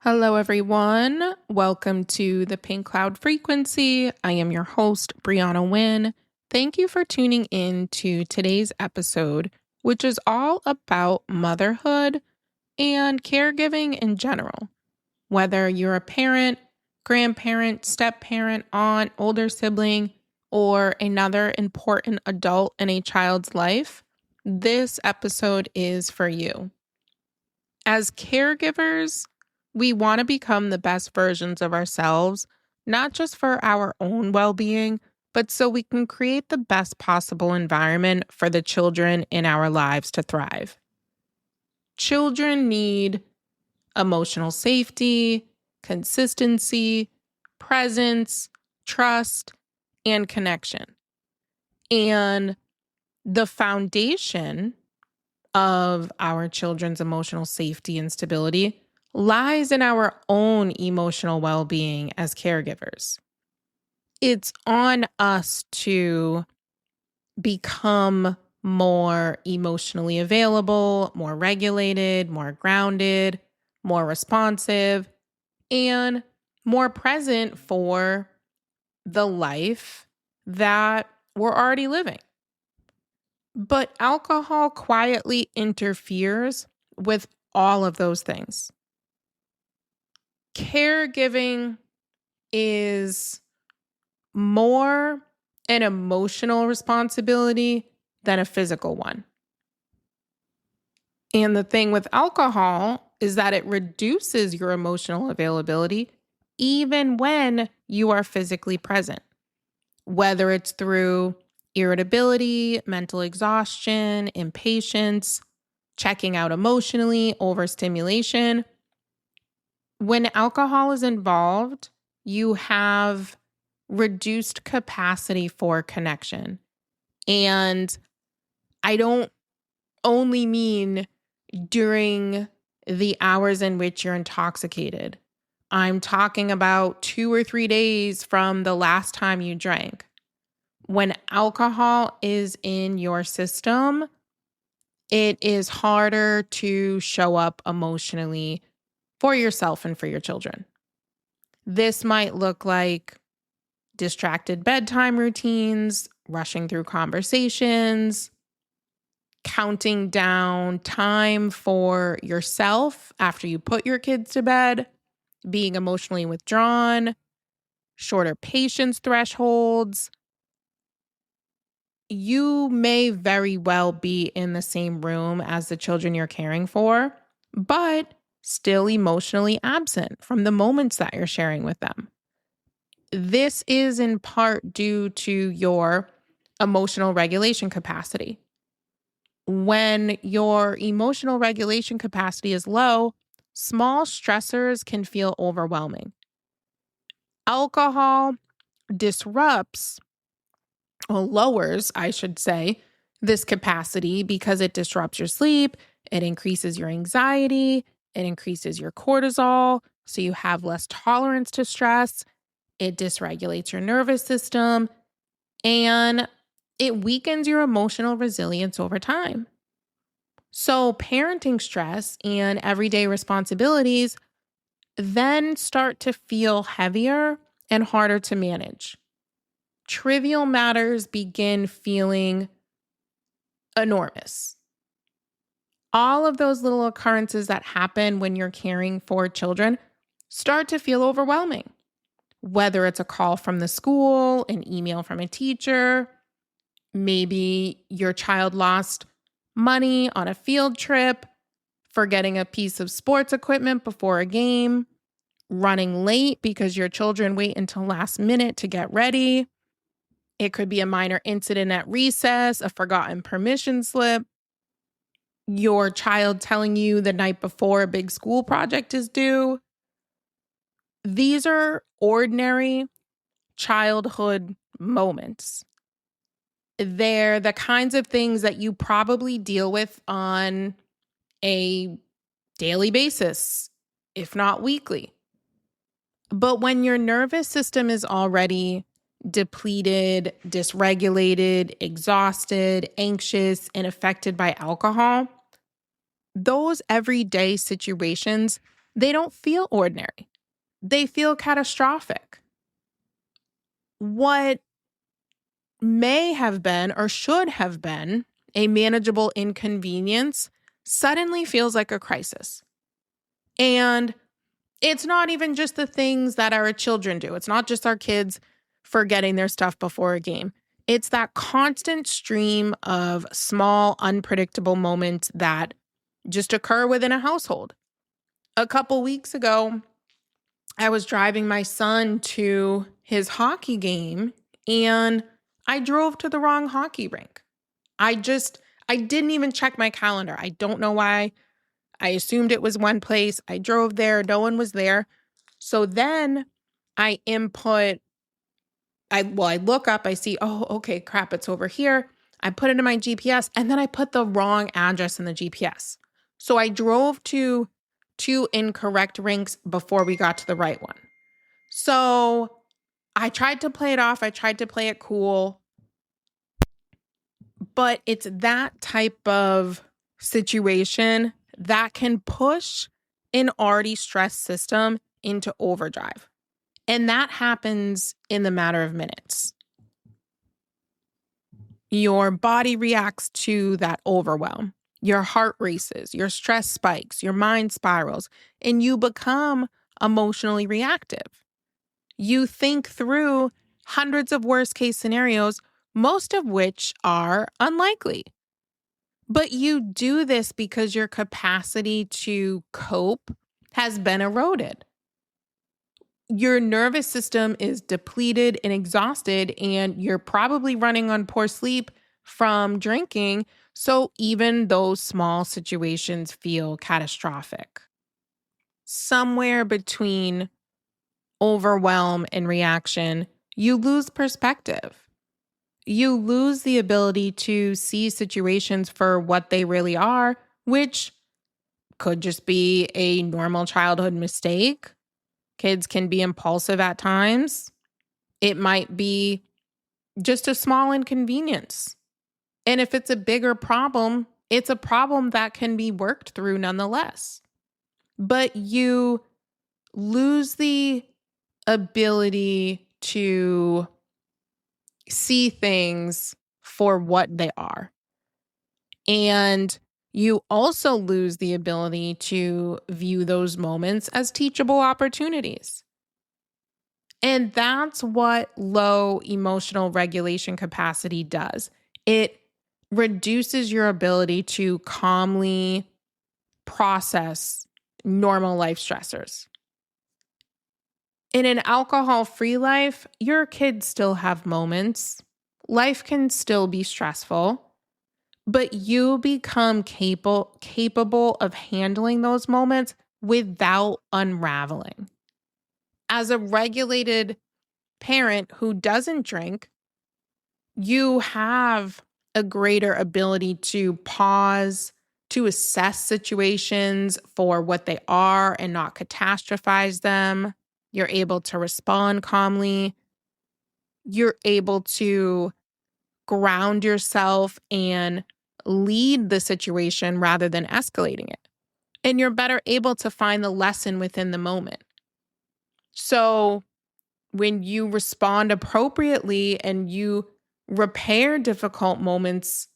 Hello, everyone. Welcome to the Pink Cloud Frequency. I am your host, Brianna Wynn. Thank you for tuning in to today's episode, which is all about motherhood and caregiving in general. Whether you're a parent, grandparent, step-parent, aunt, older sibling, or another important adult in a child's life, this episode is for you. As caregivers, we want to become the best versions of ourselves, not just for our own well-being, but so we can create the best possible environment for the children in our lives to thrive. Children need emotional safety, consistency, presence, trust, and connection. And the foundation of our children's emotional safety and stability lies in our own emotional well-being as caregivers. It's on us to become more emotionally available, more regulated, more grounded, more responsive, and more present for the life that we're already living. But alcohol quietly interferes with all of those things. Caregiving is more an emotional responsibility than a physical one. And the thing with alcohol is that it reduces your emotional availability even when you are physically present, whether it's through irritability, mental exhaustion, impatience, checking out emotionally, overstimulation. When alcohol is involved, you have reduced capacity for connection. And I don't only mean during the hours in which you're intoxicated. I'm talking about 2 or 3 days from the last time you drank. When alcohol is in your system, it is harder to show up emotionally for yourself and for your children. This might look like distracted bedtime routines, rushing through conversations, counting down time for yourself after you put your kids to bed, being emotionally withdrawn, shorter patience thresholds. You may very well be in the same room as the children you're caring for, but still emotionally absent from the moments that you're sharing with them. This is in part due to your emotional regulation capacity. When your emotional regulation capacity is low, small stressors can feel overwhelming. Alcohol disrupts, or lowers, I should say, this capacity because it disrupts your sleep, it increases your anxiety, it increases your cortisol, so you have less tolerance to stress, it dysregulates your nervous system, and it weakens your emotional resilience over time. So parenting stress and everyday responsibilities then start to feel heavier and harder to manage. Trivial matters begin feeling enormous. All of those little occurrences that happen when you're caring for children start to feel overwhelming. Whether it's a call from the school, an email from a teacher, maybe your child lost money on a field trip, forgetting a piece of sports equipment before a game, running late because your children wait until last minute to get ready. It could be a minor incident at recess, a forgotten permission slip, your child telling you the night before a big school project is due. These are ordinary childhood moments. They're the kinds of things that you probably deal with on a daily basis, if not weekly. But when your nervous system is already depleted, dysregulated, exhausted, anxious, and affected by alcohol, those everyday situations They don't feel ordinary. They feel catastrophic. What may have been or should have been a manageable inconvenience suddenly feels like a crisis. And it's not even just the things that our children do. It's not just our kids forgetting their stuff before a game. It's that constant stream of small, unpredictable moments that just occur within a household. A couple weeks ago, I was driving my son to his hockey game and I drove to the wrong hockey rink. I didn't even check my calendar. I don't know why. I assumed it was one place. I drove there. No one was there. So then I look up, I see, oh, okay, crap, it's over here. I put it in my GPS and then I put the wrong address in the GPS. So I drove to two incorrect rinks before we got to the right one. So I tried to play it off. I tried to play it cool. But it's that type of situation that can push an already stressed system into overdrive. And that happens in the matter of minutes. Your body reacts to that overwhelm. Your heart races, your stress spikes, your mind spirals, and you become emotionally reactive. You think through hundreds of worst case scenarios, most of which are unlikely. But you do this because your capacity to cope has been eroded. Your nervous system is depleted and exhausted, and you're probably running on poor sleep from drinking. So even those small situations feel catastrophic. Somewhere between overwhelm and reaction, you lose perspective. You lose the ability to see situations for what they really are, which could just be a normal childhood mistake. Kids can be impulsive at times. It might be just a small inconvenience. And if it's a bigger problem, it's a problem that can be worked through nonetheless. But you lose the ability to see things for what they are. And you also lose the ability to view those moments as teachable opportunities. And that's what low emotional regulation capacity does. It reduces your ability to calmly process normal life stressors. In an alcohol-free life, your kids still have moments. Life can still be stressful, but you become capable of handling those moments without unraveling. As a regulated parent who doesn't drink, you have a greater ability to pause, to assess situations for what they are and not catastrophize them. You're able to respond calmly. You're able to ground yourself and lead the situation rather than escalating it. And you're better able to find the lesson within the moment. So when you respond appropriately and you repair difficult moments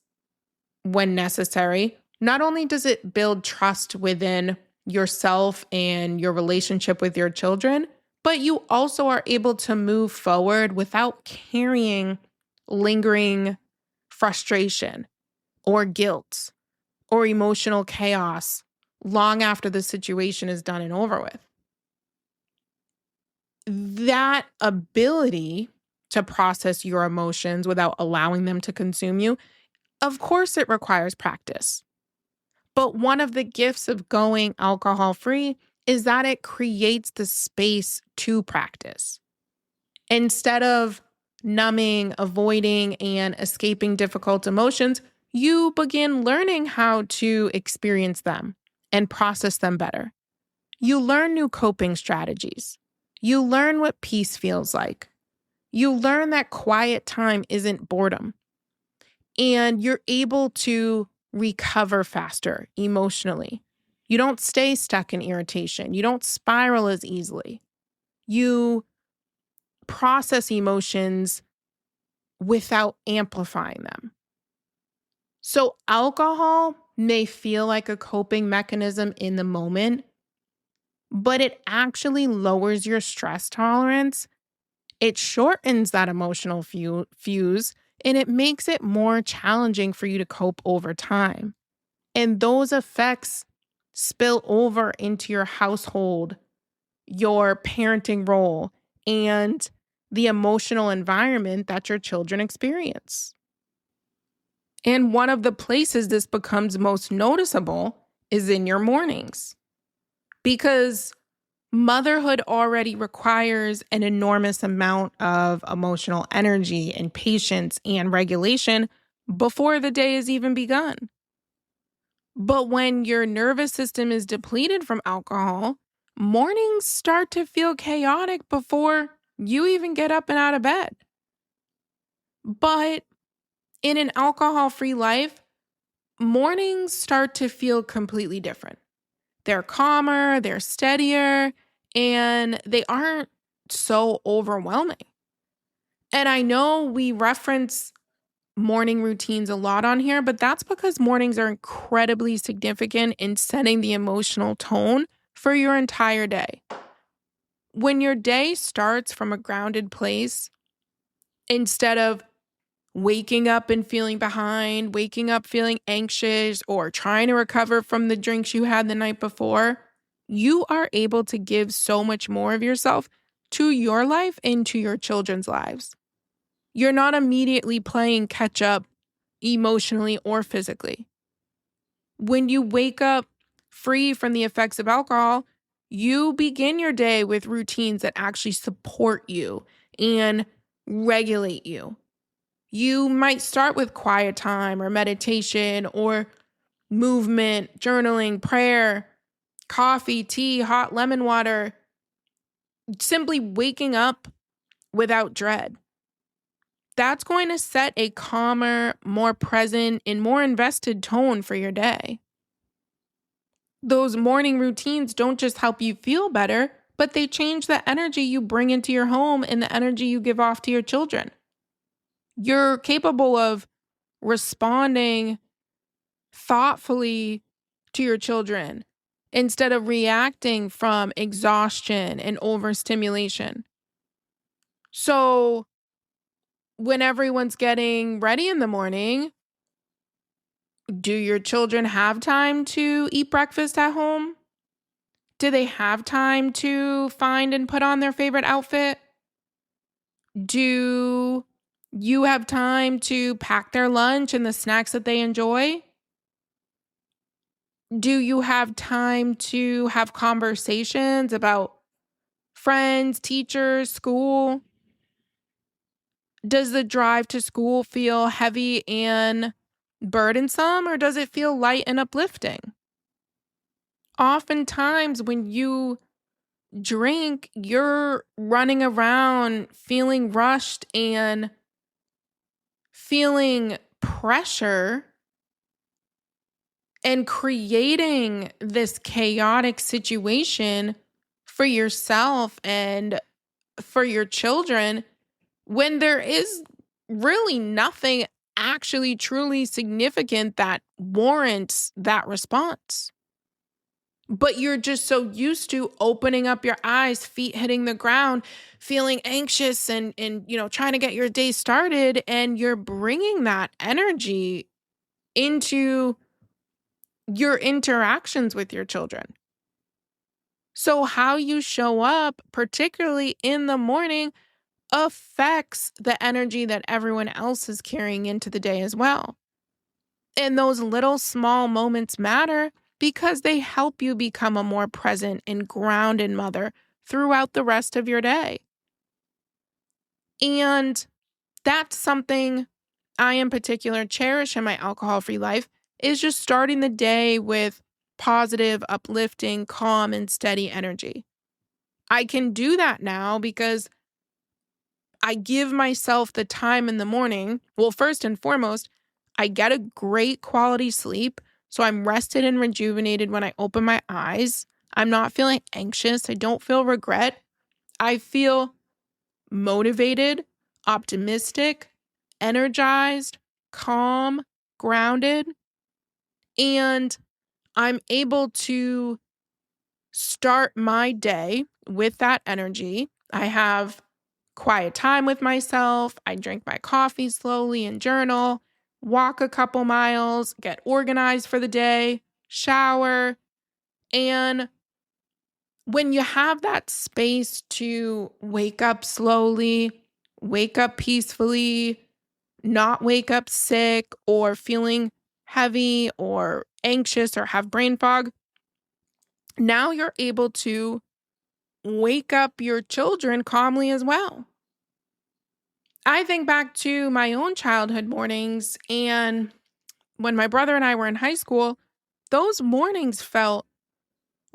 when necessary, not only does it build trust within yourself and your relationship with your children, but you also are able to move forward without carrying lingering frustration or guilt or emotional chaos long after the situation is done and over with. That ability to process your emotions without allowing them to consume you, of course it requires practice. But one of the gifts of going alcohol-free is that it creates the space to practice. Instead of numbing, avoiding, and escaping difficult emotions, you begin learning how to experience them and process them better. You learn new coping strategies. You learn what peace feels like. You learn that quiet time isn't boredom. And you're able to recover faster emotionally. You don't stay stuck in irritation. You don't spiral as easily. You process emotions without amplifying them. So alcohol may feel like a coping mechanism in the moment, but it actually lowers your stress tolerance. It shortens that emotional fuse, and it makes it more challenging for you to cope over time. And those effects spill over into your household, your parenting role, and the emotional environment that your children experience. And one of the places this becomes most noticeable is in your mornings, because motherhood already requires an enormous amount of emotional energy and patience and regulation before the day has even begun. But when your nervous system is depleted from alcohol, mornings start to feel chaotic before you even get up and out of bed. But in an alcohol-free life, mornings start to feel completely different. They're calmer, they're steadier, and they aren't so overwhelming. And I know we reference morning routines a lot on here, but that's because mornings are incredibly significant in setting the emotional tone for your entire day. When your day starts from a grounded place, instead of waking up and feeling behind, waking up feeling anxious, or trying to recover from the drinks you had the night before, you are able to give so much more of yourself to your life and to your children's lives. You're not immediately playing catch up emotionally or physically. When you wake up free from the effects of alcohol, you begin your day with routines that actually support you and regulate you. You might start with quiet time or meditation or movement, journaling, prayer, coffee, tea, hot lemon water, simply waking up without dread. That's going to set a calmer, more present, and more invested tone for your day. Those morning routines don't just help you feel better, but they change the energy you bring into your home and the energy you give off to your children. You're capable of responding thoughtfully to your children instead of reacting from exhaustion and overstimulation. So when everyone's getting ready in the morning, do your children have time to eat breakfast at home? Do they have time to find and put on their favorite outfit? Do you have time to pack their lunch and the snacks that they enjoy? Do you have time to have conversations about friends, teachers, school? Does the drive to school feel heavy and burdensome, or does it feel light and uplifting? Oftentimes, when you drink, you're running around feeling rushed and feeling pressure and creating this chaotic situation for yourself and for your children when there is really nothing actually truly significant that warrants that response. But you're just so used to opening up your eyes, feet hitting the ground, feeling anxious and trying to get your day started, and you're bringing that energy into your interactions with your children. So how you show up, particularly in the morning, affects the energy that everyone else is carrying into the day as well. And those little small moments matter because they help you become a more present and grounded mother throughout the rest of your day. And that's something I in particular cherish in my alcohol-free life, is just starting the day with positive, uplifting, calm, and steady energy. I can do that now because I give myself the time in the morning. Well, first and foremost, I get a great quality sleep So I'm rested and rejuvenated when I open my eyes. I'm not feeling anxious. I don't feel regret. I feel motivated, optimistic, energized, calm, grounded, and I'm able to start my day with that energy. I have quiet time with myself. I drink my coffee slowly and journal, walk a couple miles, get organized for the day, shower. And when you have that space to wake up slowly, wake up peacefully, not wake up sick or feeling heavy or anxious or have brain fog, now you're able to wake up your children calmly as well. I think back to my own childhood mornings, and when my brother and I were in high school, those mornings felt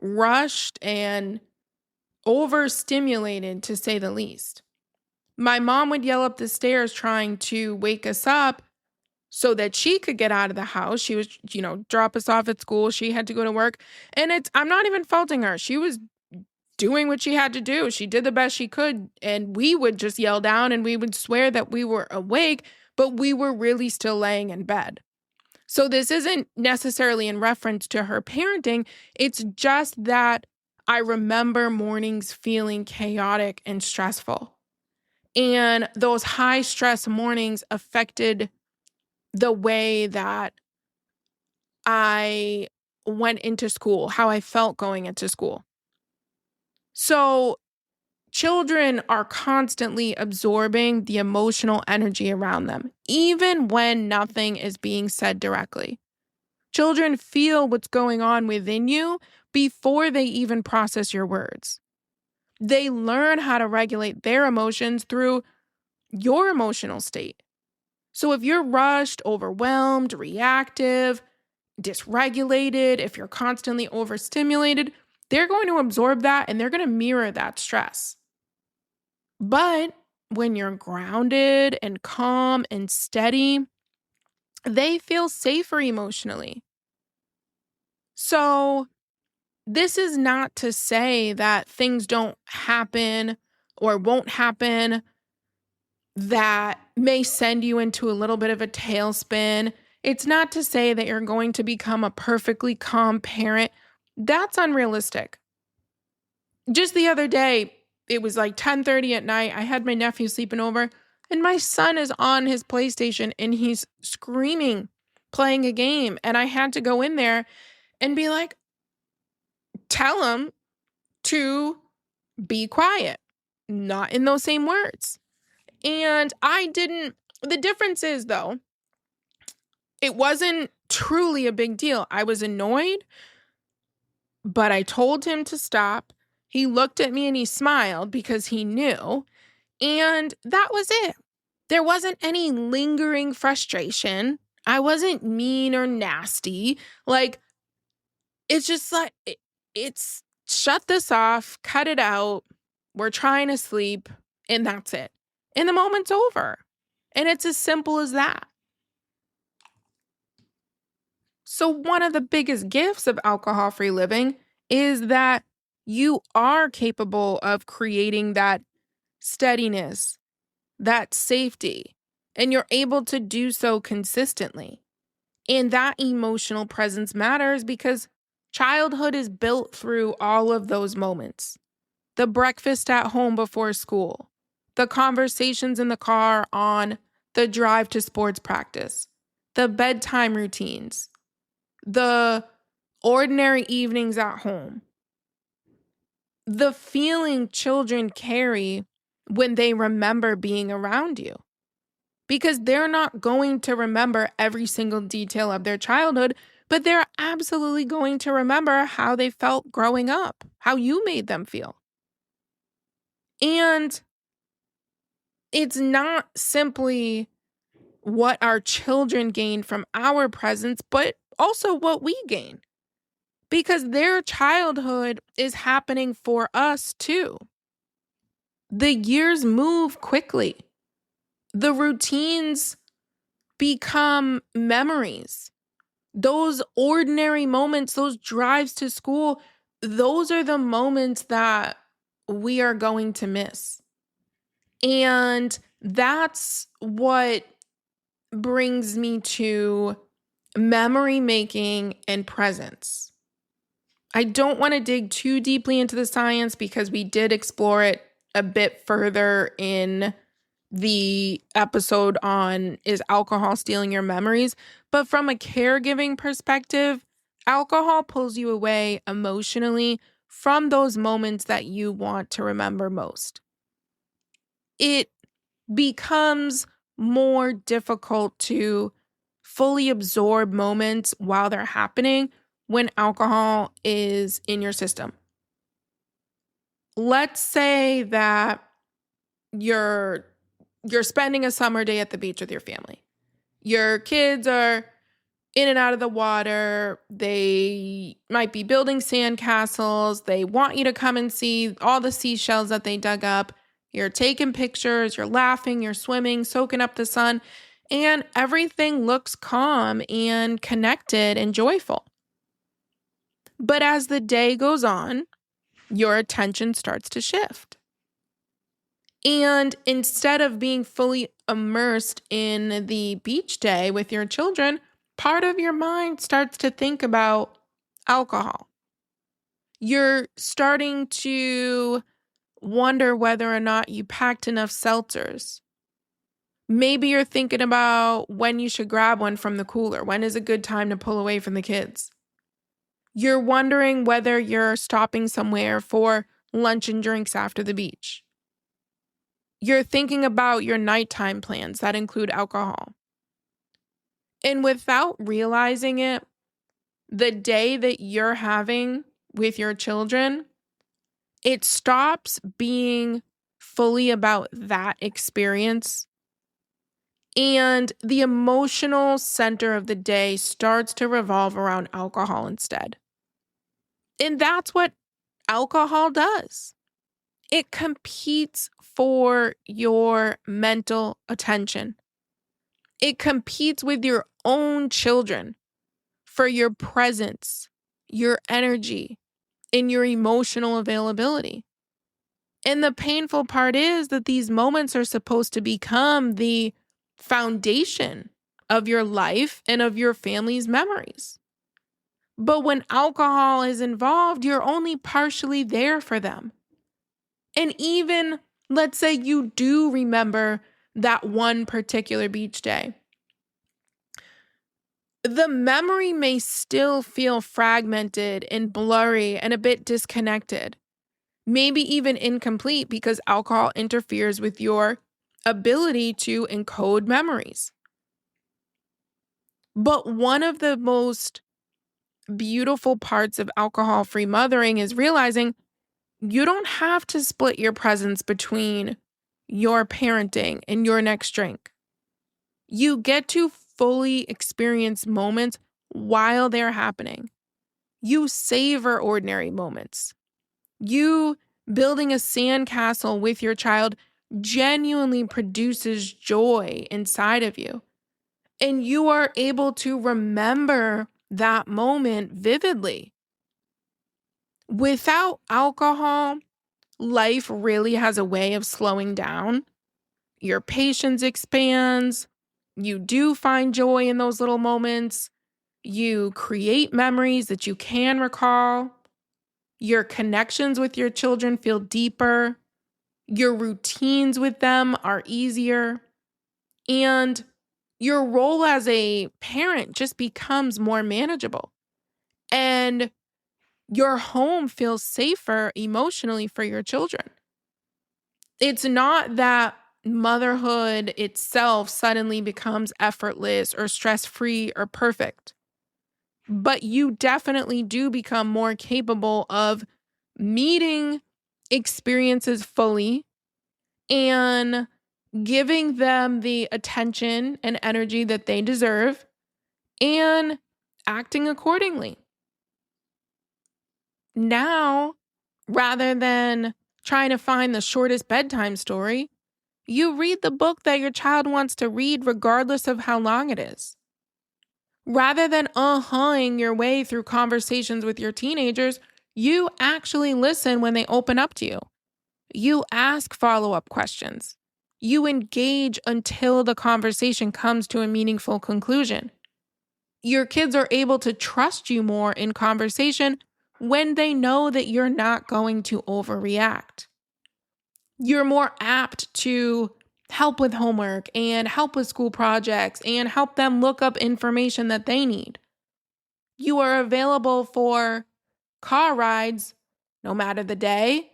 rushed and overstimulated, to say the least. My mom would yell up the stairs trying to wake us up so that she could get out of the house. She was, drop us off at school. She had to go to work. And I'm not even faulting her. She was doing what she had to do. She did the best she could. And we would just yell down and we would swear that we were awake, but we were really still laying in bed. So this isn't necessarily in reference to her parenting. It's just that I remember mornings feeling chaotic and stressful. And those high stress mornings affected the way that I went into school, how I felt going into school. So children are constantly absorbing the emotional energy around them, even when nothing is being said directly. Children feel what's going on within you before they even process your words. They learn how to regulate their emotions through your emotional state. So if you're rushed, overwhelmed, reactive, dysregulated, if you're constantly overstimulated, they're going to absorb that and they're going to mirror that stress. But when you're grounded and calm and steady, they feel safer emotionally. So this is not to say that things don't happen or won't happen that may send you into a little bit of a tailspin. It's not to say that you're going to become a perfectly calm parent. That's unrealistic. Just the other day, it was like 10:30 at night. I had my nephew sleeping over, and my son is on his PlayStation and he's screaming, playing a game. And I had to go in there and be like, tell him to be quiet, not in those same words. And the difference is though, it wasn't truly a big deal. I was annoyed, but I told him to stop. He looked at me and he smiled because he knew. And that was it. There wasn't any lingering frustration. I wasn't mean or nasty. Like, it's just like, it's shut this off, cut it out. We're trying to sleep, and that's it. And the moment's over. And it's as simple as that. So one of the biggest gifts of alcohol-free living is that you are capable of creating that steadiness, that safety, and you're able to do so consistently. And that emotional presence matters because childhood is built through all of those moments. The breakfast at home before school, the conversations in the car on the drive to sports practice, the bedtime routines, the ordinary evenings at home, the feeling children carry when they remember being around you. Because they're not going to remember every single detail of their childhood, but they're absolutely going to remember how they felt growing up, how you made them feel. And it's not simply what our children gain from our presence, but also what we gain. Because their childhood is happening for us too. The years move quickly. The routines become memories. Those ordinary moments, those drives to school, those are the moments that we are going to miss. And that's what brings me to memory making and presence. I don't want to dig too deeply into the science because we did explore it a bit further in the episode on is alcohol stealing your memories? But from a caregiving perspective, alcohol pulls you away emotionally from those moments that you want to remember most. It becomes more difficult to fully absorb moments while they're happening when alcohol is in your system. Let's say that you're spending a summer day at the beach with your family. Your kids are in and out of the water. They might be building sandcastles. They want you to come and see all the seashells that they dug up. You're taking pictures, you're laughing, you're swimming, soaking up the sun, and everything looks calm and connected and joyful. But as the day goes on, your attention starts to shift. And instead of being fully immersed in the beach day with your children, part of your mind starts to think about alcohol. You're starting to wonder whether or not you packed enough seltzers. Maybe you're thinking about when you should grab one from the cooler. When is a good time to pull away from the kids? You're wondering whether you're stopping somewhere for lunch and drinks after the beach. You're thinking about your nighttime plans that include alcohol. And without realizing it, the day that you're having with your children, it stops being fully about that experience. And the emotional center of the day starts to revolve around alcohol instead. And that's what alcohol does. It competes for your mental attention. It competes with your own children for your presence, your energy, and your emotional availability. And the painful part is that these moments are supposed to become the foundation of your life and of your family's memories. But when alcohol is involved, you're only partially there for them. And even, let's say you do remember that one particular beach day, the memory may still feel fragmented and blurry and a bit disconnected, maybe even incomplete because alcohol interferes with your ability to encode memories. But one of the most beautiful parts of alcohol-free mothering is realizing you don't have to split your presence between your parenting and your next drink. You get to fully experience moments while they're happening. You savor ordinary moments. You building a sandcastle with your child genuinely produces joy inside of you. And you are able to remember that moment vividly. Without alcohol, life really has a way of slowing down. Your patience expands. You do find joy in those little moments. You create memories that you can recall. Your connections with your children feel deeper. Your routines with them are easier. And your role as a parent just becomes more manageable. And your home feels safer emotionally for your children. It's not that motherhood itself suddenly becomes effortless or stress-free or perfect, but you definitely do become more capable of meeting experiences fully and giving them the attention and energy that they deserve and acting accordingly. Now, rather than trying to find the shortest bedtime story, you read the book that your child wants to read regardless of how long it is. Rather than uh-huhing your way through conversations with your teenagers, you actually listen when they open up to you. You ask follow-up questions. You engage until the conversation comes to a meaningful conclusion. Your kids are able to trust you more in conversation when they know that you're not going to overreact. You're more apt to help with homework and help with school projects and help them look up information that they need. You are available for car rides no matter the day,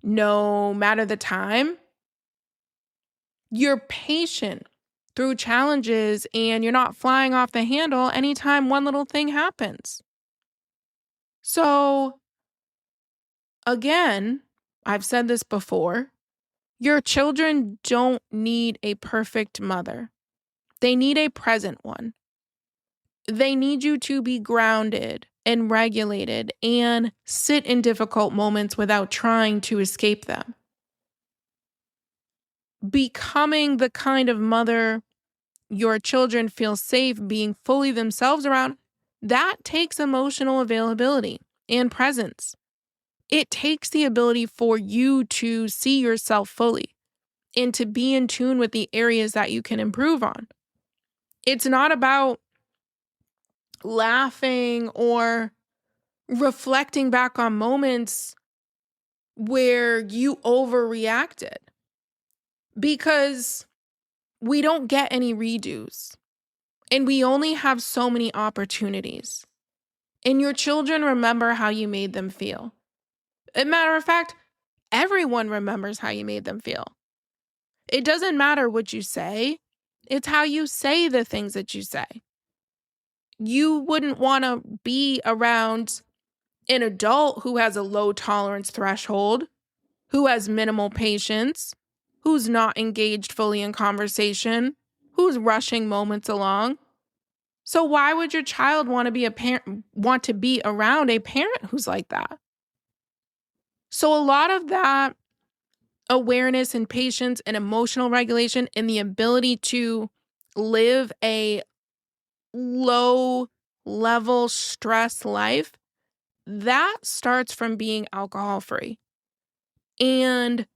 no matter the time. You're patient through challenges and you're not flying off the handle anytime one little thing happens. So, again, I've said this before, your children don't need a perfect mother. They need a present one. They need you to be grounded and regulated and sit in difficult moments without trying to escape them. Becoming the kind of mother your children feel safe being fully themselves around, that takes emotional availability and presence. It takes the ability for you to see yourself fully and to be in tune with the areas that you can improve on. It's not about laughing or reflecting back on moments where you overreacted, because we don't get any redos and we only have so many opportunities. And your children remember how you made them feel. As a matter of fact, everyone remembers how you made them feel. It doesn't matter what you say, it's how you say the things that you say. You wouldn't want to be around an adult who has a low tolerance threshold, who has minimal patience, who's not engaged fully in conversation, who's rushing moments along. So why would your child want to be around a parent who's like that? So a lot of that awareness and patience and emotional regulation and the ability to live a low level stress life, that starts from being alcohol free and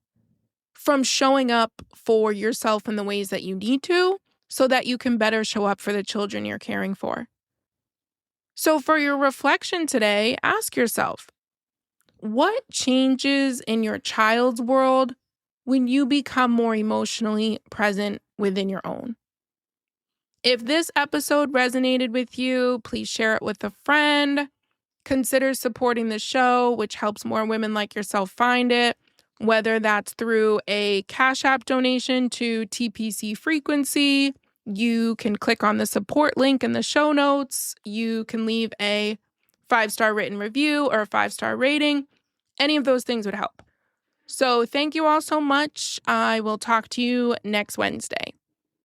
from showing up for yourself in the ways that you need to so that you can better show up for the children you're caring for. So for your reflection today, ask yourself, what changes in your child's world when you become more emotionally present within your own? If this episode resonated with you, please share it with a friend. Consider supporting the show, which helps more women like yourself find it, whether that's through a CashApp donation to TPC Frequency. You can click on the support link in the show notes. You can leave a 5-star written review or a 5-star rating. Any of those things would help. So thank you all so much. I will talk to you next Wednesday.